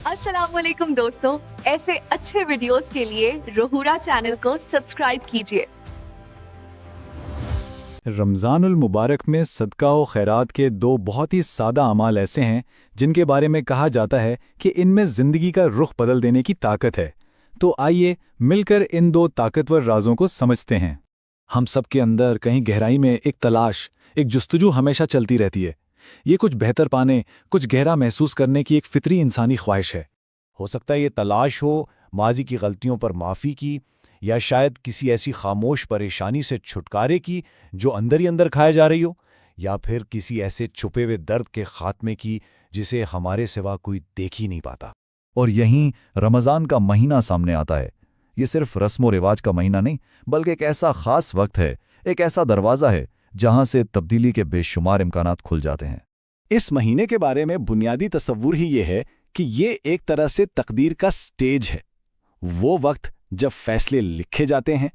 अस्सलाम वालेकुम दोस्तों, ऐसे अच्छे वीडियोस के लिए रोहुरा चैनल को सब्सक्राइब कीजिए। रमज़ानुल मुबारक में सदका व खैरात के दो बहुत ही सादा अमाल ऐसे हैं जिनके बारे में कहा जाता है कि इनमें ज़िंदगी का रुख बदल देने की ताकत है। तो आइए मिलकर इन दो ताकतवर राजों को समझते हैं। हम सब के अंदर कहीं गहराई में एक तलाश, एक जुस्तजू हमेशा चलती रहती है। ये कुछ बेहतर पाने, कुछ गहरा महसूस करने की एक फितरी इंसानी ख्वाहिश है। हो सकता है ये तलाश हो माजी की गलतियों पर माफ़ी की, या शायद किसी ऐसी खामोश परेशानी से छुटकारे की जो अंदर ही अंदर खाए जा रही हो, या फिर किसी ऐसे छुपे हुए दर्द के खात्मे की जिसे हमारे सिवा कोई देख ही नहीं पाता। और यहीं रमज़ान का महीना सामने आता है। ये सिर्फ रस्म व रिवाज का महीना नहीं, बल्कि एक ऐसा ख़ास वक्त है, एक ऐसा दरवाज़ा है जहां से तब्दीली के बेशुमार इम्कानात खुल जाते हैं। इस महीने के बारे में बुनियादी तसव्वुर ही ये है कि ये एक तरह से तकदीर का स्टेज है, वो वक्त जब फैसले लिखे जाते हैं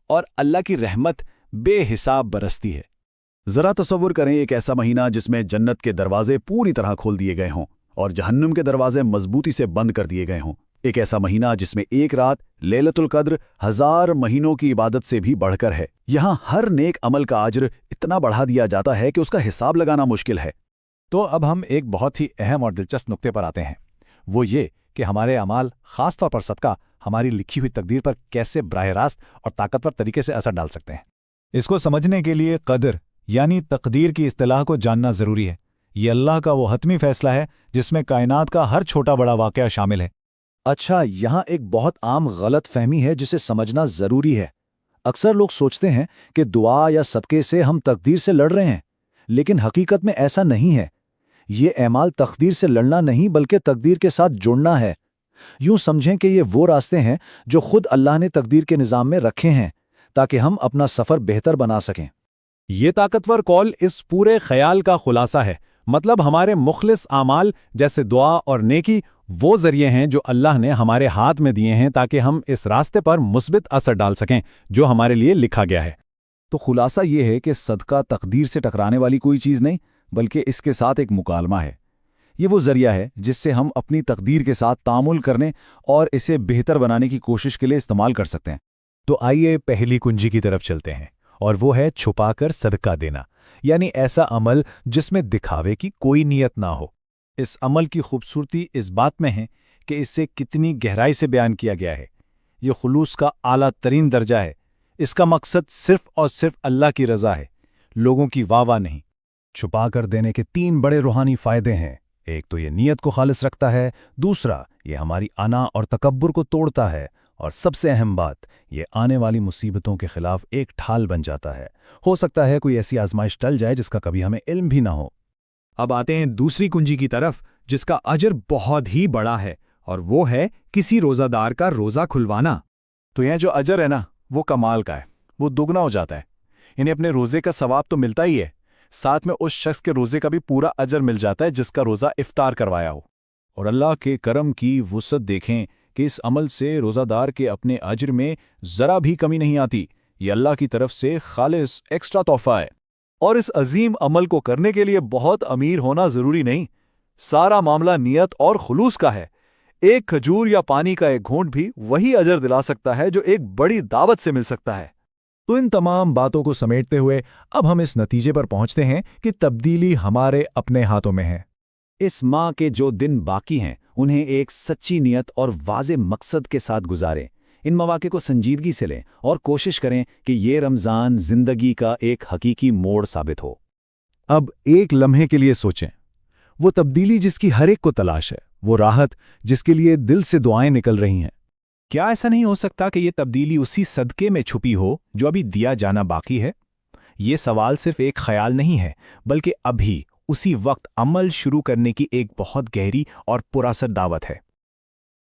और अल्लाह की रहमत बेहिसाब बरसती है। ज़रा तसव्वुर करें एक ऐसा महीना जिसमें जन्नत के दरवाजे पूरी तरह खोल दिए गए हों और जहन्नुम के दरवाजे मजबूती से बंद कर दिए गए हों। एक ऐसा महीना जिसमें एक रात लैलतुल क़द्र 1000 महीनों की इबादत से भी बढ़कर है। यहाँ हर नेक अमल का अज्र इतना बढ़ा दिया जाता है कि उसका हिसाब लगाना मुश्किल है। तो अब हम एक बहुत ही अहम और दिलचस्प नुक्ते पर आते हैं, वो ये कि हमारे अमाल, ख़ास तौर पर सदका, हमारी लिखी हुई तकदीर पर कैसे बराह रास्त और ताकतवर तरीके से असर डाल सकते हैं। इसको समझने के लिए क़द्र यानी तकदीर की इस्तिलाह को जानना ज़रूरी है। ये अल्लाह का वो हतमी फ़ैसला है जिसमें कायनात का हर छोटा बड़ा वाक़या शामिल है। अच्छा, यहाँ एक बहुत आम गलत फहमी है जिसे समझना ज़रूरी है। अक्सर लोग सोचते हैं कि दुआ या सदक़े से हम तकदीर से लड़ रहे हैं, लेकिन हकीकत में ऐसा नहीं है। ये अमाल तकदीर से लड़ना नहीं बल्कि तकदीर के साथ जुड़ना है। यूं समझें कि ये वो रास्ते हैं जो खुद अल्लाह ने तकदीर के निज़ाम में रखे हैं ताकि हम अपना सफ़र बेहतर बना सकें। ये ताकतवर कौल इस पूरे ख्याल का खुलासा है। मतलब हमारे मुखलिस आमाल जैसे दुआ और नेकी वो ज़रिए हैं जो अल्लाह ने हमारे हाथ में दिए हैं ताकि हम इस रास्ते पर मुस्बित असर डाल सकें जो हमारे लिए लिखा गया है। तो खुलासा ये है कि सदका तकदीर से टकराने वाली कोई चीज़ नहीं, बल्कि इसके साथ एक मुकालमा है। ये वो ज़रिया है जिससे हम अपनी तकदीर के साथ तामुल करने और इसे बेहतर बनाने की कोशिश के लिए इस्तेमाल कर सकते हैं। तो आइए पहली कुंजी की तरफ चलते हैं, और वो है छुपाकर सदका देना, यानी ऐसा अमल जिसमें दिखावे की कोई नीयत ना हो। इस अमल की खूबसूरती इस बात में है कि इससे कितनी गहराई से बयान किया गया है। ये खुलूस का आला तरीन दर्जा है। इसका मकसद सिर्फ और सिर्फ अल्लाह की रज़ा है, लोगों की वाह नहीं। छुपाकर देने के 3 बड़े रूहानी फ़ायदे हैं। एक तो ये नीयत को खालिस रखता है, दूसरा ये हमारी अना और तकब्बुर को तोड़ता है, और सबसे अहम बात, ये आने वाली मुसीबतों के खिलाफ एक ढाल बन जाता है। हो सकता है कोई ऐसी आजमाइश टल जाए जिसका कभी हमें इल्म भी ना हो। अब आते हैं दूसरी कुंजी की तरफ जिसका अजर बहुत ही बड़ा है, और वो है किसी रोज़ादार का रोज़ा खुलवाना। तो यह जो अजर है ना, वो कमाल का है, वो दुगना हो जाता है। इन्हें अपने रोज़े का सवाब तो मिलता ही है, साथ में उस शख्स के रोज़े का भी पूरा अजर मिल जाता है जिसका रोज़ा इफ्तार करवाया हो। और अल्लाह के करम की वुसअत देखें कि इस अमल से रोज़ादार के अपने अजर में ज़रा भी कमी नहीं आती। ये अल्लाह की तरफ से खालिस एक्स्ट्रा तोहफ़ा है। और इस अजीम अमल को करने के लिए बहुत अमीर होना ज़रूरी नहीं, सारा मामला नियत और खुलूस का है। एक खजूर या पानी का एक घूंट भी वही अजर दिला सकता है जो एक बड़ी दावत से मिल सकता है। तो इन तमाम बातों को समेटते हुए अब हम इस नतीजे पर पहुंचते हैं कि तब्दीली हमारे अपने हाथों में है। इस माह के जो दिन बाकी हैं उन्हें एक सच्ची नियत और वाज़े मकसद के साथ गुजारें। इन मौके को संजीदगी से लें और कोशिश करें कि ये रमज़ान ज़िंदगी का एक हकीकी मोड़ साबित हो। अब एक लम्हे के लिए सोचें, वो तब्दीली जिसकी हर एक को तलाश है, वो राहत जिसके लिए दिल से दुआएं निकल रही हैं। क्या ऐसा नहीं हो सकता कि ये तब्दीली उसी सदके में छुपी हो जो अभी दिया जाना बाकी है? ये सवाल सिर्फ एक ख्याल नहीं है, बल्कि अभी उसी वक्त अमल शुरू करने की एक बहुत गहरी और पुरअसर दावत है।